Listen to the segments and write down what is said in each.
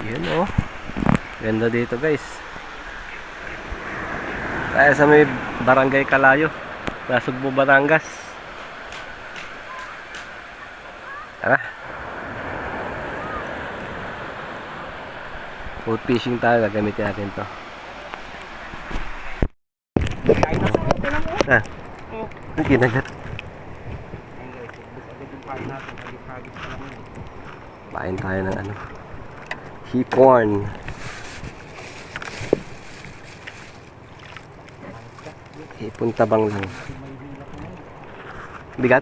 Yun oh. Ganda dito guys. Kaya sa may Barangay Kalayo, Nasugbu, Batangas. Tara. Boat fishing tayo, gagamitin natin to. Ah, ang kinagat. Pain tayo ng ano, hipon. Hipon tabang lang. Bigat?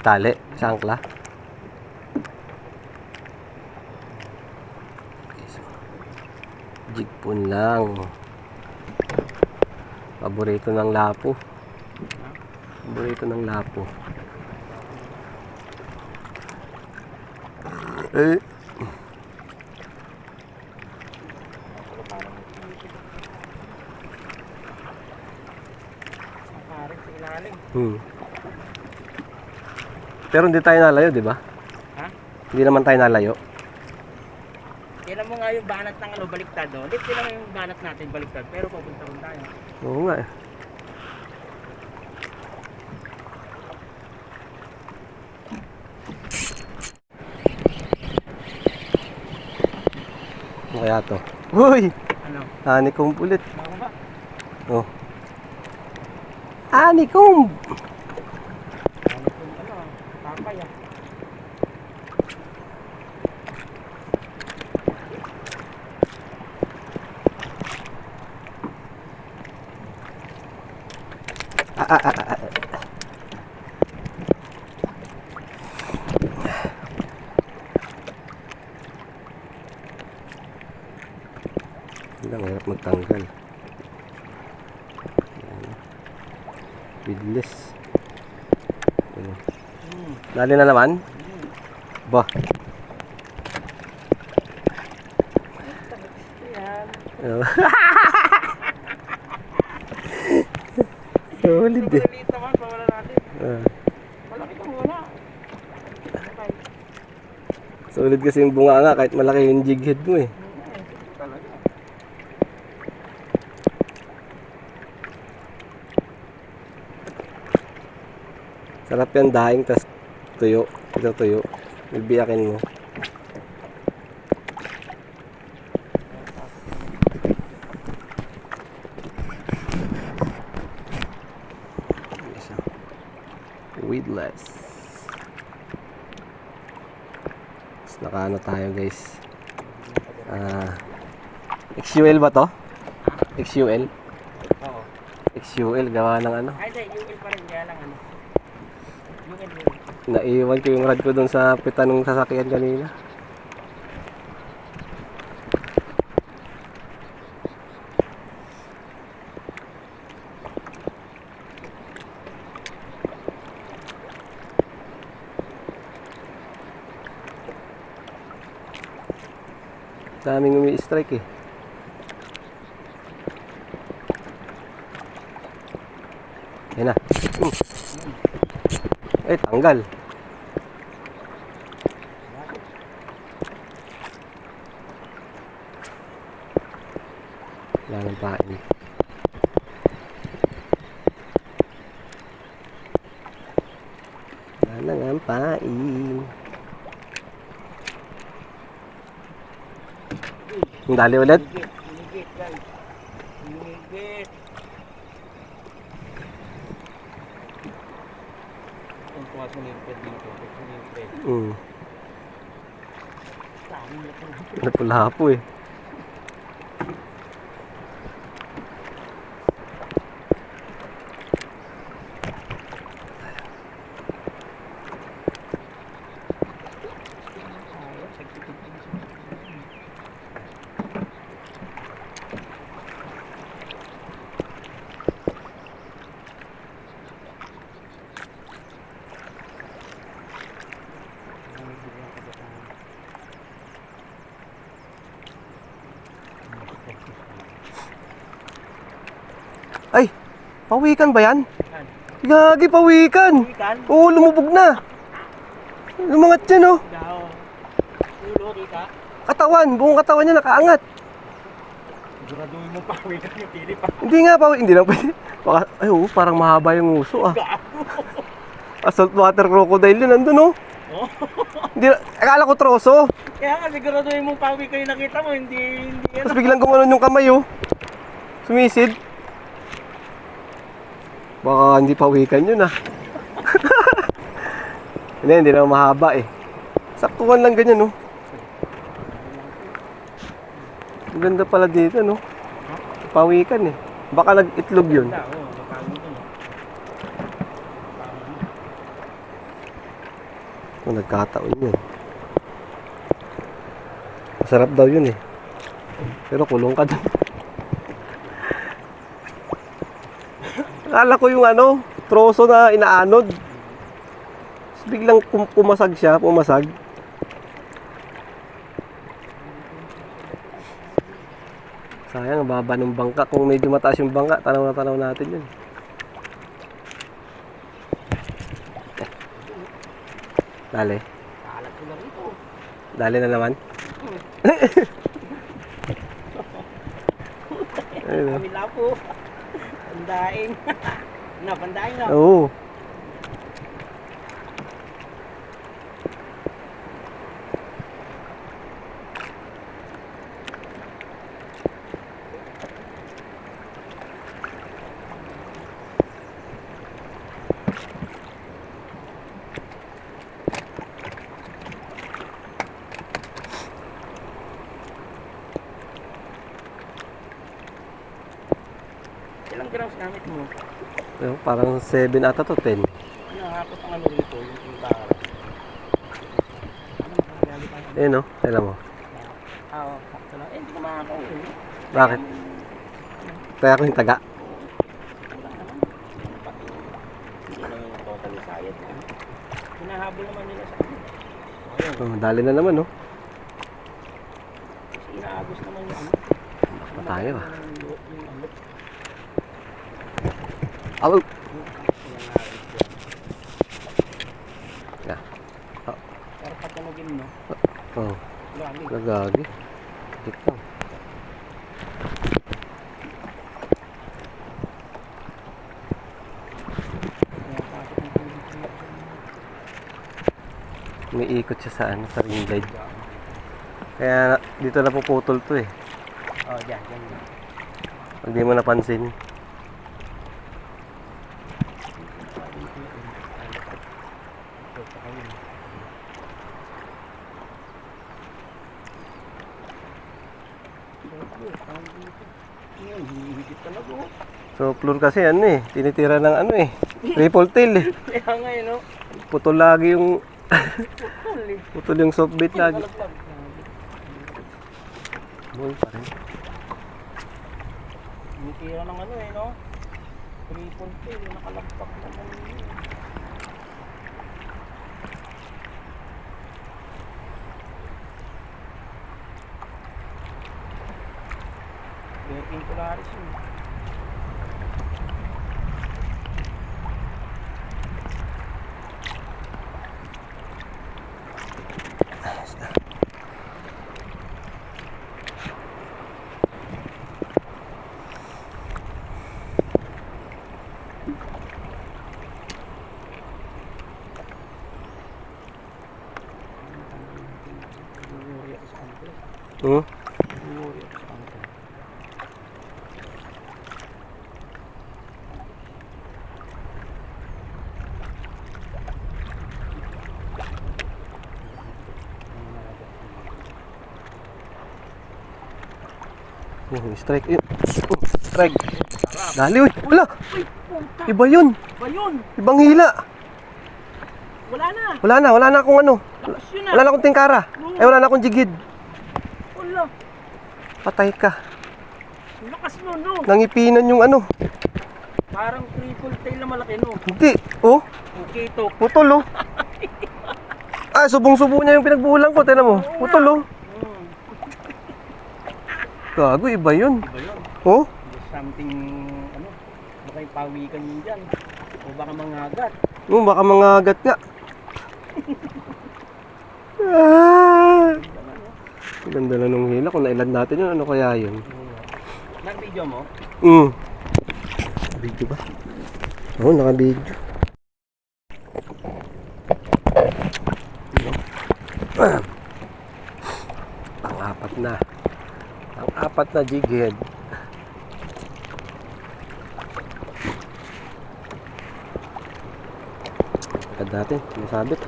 Tali, sangkla. Jigpon lang. Paborito ng lapo. Paborito ng lapo. Eh. Pero hindi tayo nalayo, di ba? Ha? Hindi naman tayo nalayo. Tignan mo nga yung banat ng ano, baliktad, no? Hindi, tignan mo yung banat natin, baliktad. Pero pupunta rin tayo. Oo nga eh. Ano kaya to? Uy! Ano? Honeycomb ulit. Ano ba? Oh. Honeycomb! Ano? Tapay ah. Ang hirap magtanggal. Weedless. Dali na naman? Ba? Solid eh. Maliit naman, pawala natin. Malaki ka muna. Solid kasi yung bunga nga kahit malaki yung jig head mo eh. Sarap yan daing tas tuyo. Ito tuyo. Bilbiyakin mo. Weedless. Tapos nakaano tayo guys. XUL ba to? XUL? Oo. XUL gawa ng ano? Ay, hindi. UL pa rin. Kaya lang ano. Naiwan ko yung rad ko dun sa pitan ng sasakyan kanina. Daming umi-strike eh. Yan na. Eh, tanggal. Wala nang pain. Wala nang pain. Dali ulit. Hinigit guys. Hinigit. Ang tuwas mo yung pwede dito. Napulapo eh. Ay, pawikan ba yan? Gagi, pawikan. Pawikan? Oo, lumubog na. Lumangat yan oh. Daw. Ulo, kita. Katawan, buong katawan niya nakaangat. Siguraduhin mo pawi ka yung tili pa. Hindi nga pa, hindi lang pwede. Baka, ay oo, parang mahaba yung uso ah. Assault water crocodile yun, nandun oh. Oh. Hindi, akala ko troso. Kaya nga siguraduhin mo pawi kayo nakita mo, hindi Tapos biglang gumanon yung kamay oh. Sumisid. Baka hindi pawikan yun ah. Hindi naman mahaba eh. Saktuhan lang ganyan oh. Ang ganda pala dito no. Pawikan eh. Baka nag-itlog yun. Oh, nagkataon yun. Masarap daw yun eh. Pero kulong ka dun. Akala ko yung ano, troso na inaanod. Tapos biglang pumasag siya, pumasag. Sayang, baba ng bangka. Kung medyo mataas yung bangka, tanaw na tanaw natin yun. Dali. Kalat ko na rito. Dali na naman. Ayun. Kami lapo. Pandaing. Na, pandaing na. Oo. Ilang grams gamit mo? Ayun, parang 7 ata to 10. Nakakapot ang ano rito, yung pintara. Ano makakayali pa? Ayun oh, kailan mo. Oo, sakto lang. Hindi ko makakauwi. Bakit? Kaya ko yung taga. Wala naman. Hindi naman yung totally sayad. Hinahabol naman nila sa akin. Ayun. Oh, dali na naman oh. Kasi inaagos naman yung ano. Baka tayo ah. Yung ano. Oh. Yeah. Pero patunogin mo. Oh, Grabe. nagagi. Dikit lang. Umiikot siya sa ano, sa ring guide. Kaya dito na puputol to eh. Oh, dyan. Pag di mo napansin. Hihigit talaga oh. So, plur kasi ano eh, tinitira ng ano eh, triple tail eh. Kaya nga yun oh. Putol lagi yung, Putol eh. putol yung soft bait lagi. Nalaglag. Boy pa rin. Tinitira ng ano eh no. Triple tail, nakalagpak naman yun. Working Polaris yun. Hmm? Strike yun. Strike. Dali uy. Wala. Iba yun. Ba yun? Ibang hila. Wala na. Wala na akong ano. Lakas yun Wala na akong tingkara. Ay wala na akong jigid. Wala. Patay ka. Lakas nun no. Nangipinan yung ano. Parang triple tail na malaki no. Hindi. Oh. Okay to. Putol oh. Ah, subong-subo niya yung pinagbuhulan ko. Tignan mo. Putol oh. Gago, iba yun. Iba yun. Oh? There's something, ano, baka yung pawikan yun dyan. O baka mangagat. Baka mga agat nga. Ah. Naman, Ganda na nung hila. Kung nailad natin yun, ano kaya yun? Nag-video mo? Video ba? Oo, naka-video. Pang-apat na. Pang-apat na jig head. Agad natin, masabit.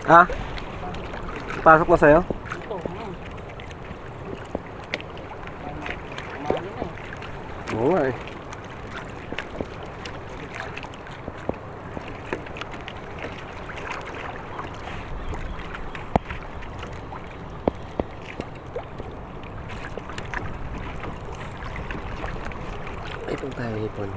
Ah? Pasok na sa'yo? Ito. Kumali na eh. Oo nga eh. Ito tayo hipon.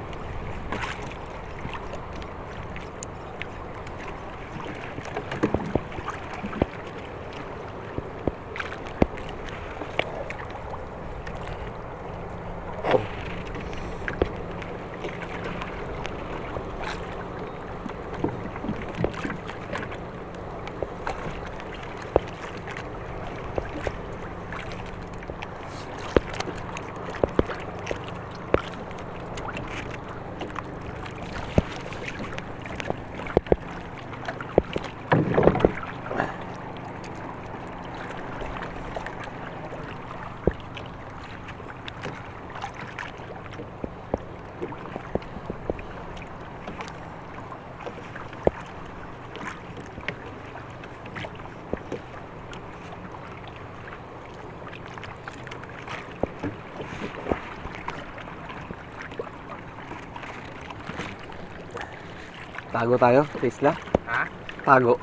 Tago tayo sa isla. Ha? Tago.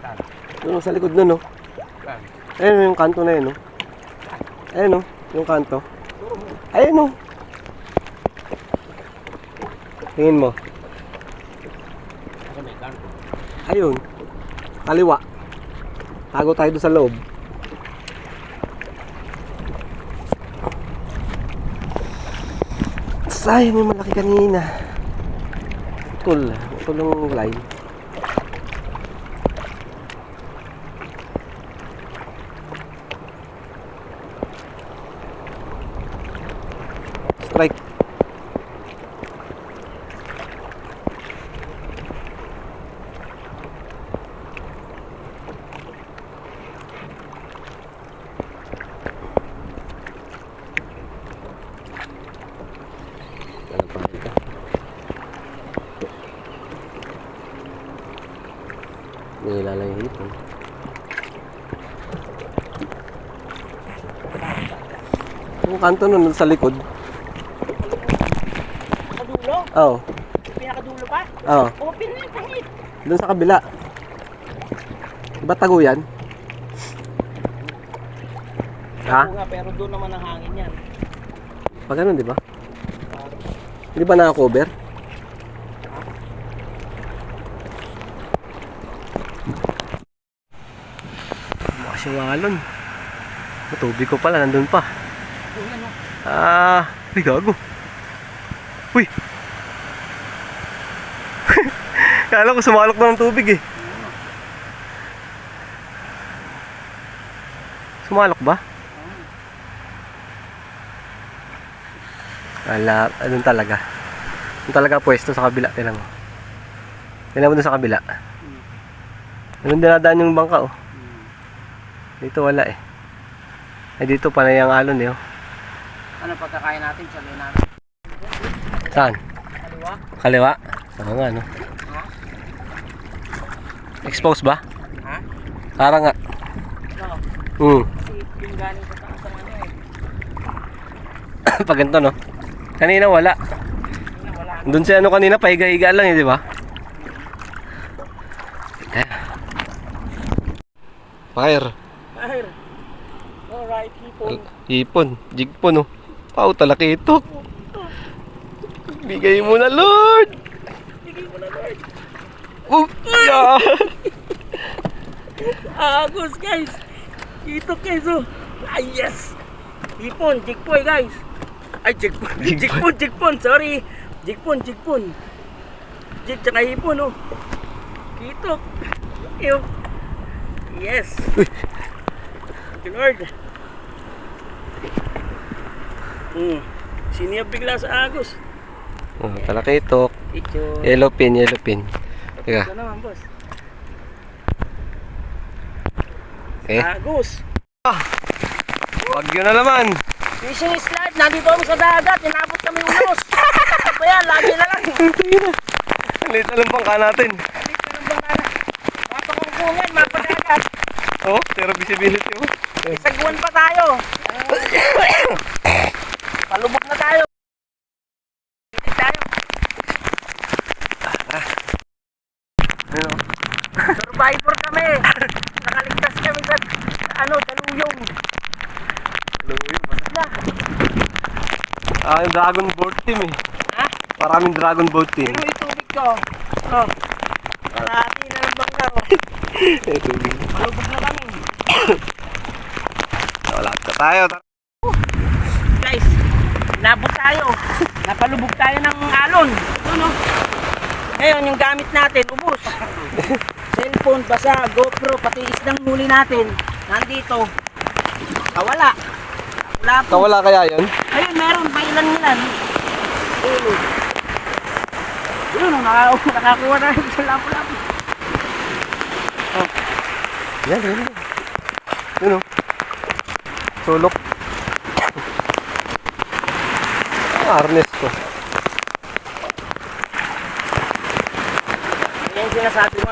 Saan? Doon sa likod nun, no? Saan? Ayun yung kanto na yun, no? Ayun, no? Yung kanto. Ayun, no? Tingin mo. Ako may kanto. Ayun. Kaliwa. Tago tayo doon sa loob. Sayang yung malaki kanina. Tul yung line. Strike. Nilala yung hipon. Yung kanto nun sa likod. Nakadulo? Oo. Pinakadulo pa? Oo. Open na yung pangit. Doon sa kabila. Diba tago yan? Ha? Oo nga, pero doon naman ang hangin yan. Pag ganun, di ba? Di ba naka-cover? Masyawalon. Matubig ko pala, nandun pa. Oo yan o. Uy, gago. Uy. Kala ko sumalok na ng tubig eh. Sumalok ba? Wala, anong talaga? Anong talaga pwesto sa kabila, tinan mo. Tinan mo dun sa kabila. Anong dinadaan yung bangka oh. Dito wala eh. Ay dito panay ang alon eh oh. Ano pagkakain natin? Sabihin natin. Saan? Kaliwa? Kaliwa? Oo nga no. Ha? Expose ba? Ha? Para nga. Oo. Kasi yung galing sa taas ang ano eh. Pag ganito no. Kanina wala. Wala. Doon si ano kanina pahiga-higa lang eh, di ba? Fire. Fire. Alright, people. Hipon, jigpon oh. Pau talaki ito. Bigay mo na, Lord! Bigay mo na, Lord. Oh, yeah. Agos, guys. Ito, guys, oh. Ay, yes. Jigpon, jigpoy, guys. Ay, jigpon, jigpon, jigpon. Sorry. Jigpon. Jig, tsaka hipon, oh. Kitok. Ew. Yes. Thank you, Lord. Siniyab bigla sa agos. Oh, talakitok. Ito. Yellow pin. Teka. Ito naman, boss. Okay. Agos. Bagyo na naman. Fishing slide. Nandito kami sa dagat. Inabot kami ulos. Ano ba yan? Lagi na lang. Late na lang bangka natin. Dito ng bangkana. Mapakungkungan, mapadagat. Oh, zero visibility mo. Isagwan pa tayo. Palubog na tayo. Hindi tayo. Ano? Survivor kami. Nakaligtas kami sa daluyong. Na. Yung Dragon Boat team eh. Ha? Maraming Dragon Boat team. Pero yung tubig ko. Oh. Kalahati na ng bangka. Oh. Palubog na kami. Wala ka tayo. Guys, nabot tayo. Napalubog tayo ng alon. Ano? Ngayon, yung gamit natin, ubos. Cellphone, basa, GoPro, pati isdang huli natin. Nandito. Kawala. Wala po. Kawala kaya yun? Ayun, meron pa ilan. Ulo. Yun, nakakuha na rin sa lapo-lapo. Oh. Yan. Yun o. Sulok. Harness ko. Yan yung sinasabi mo.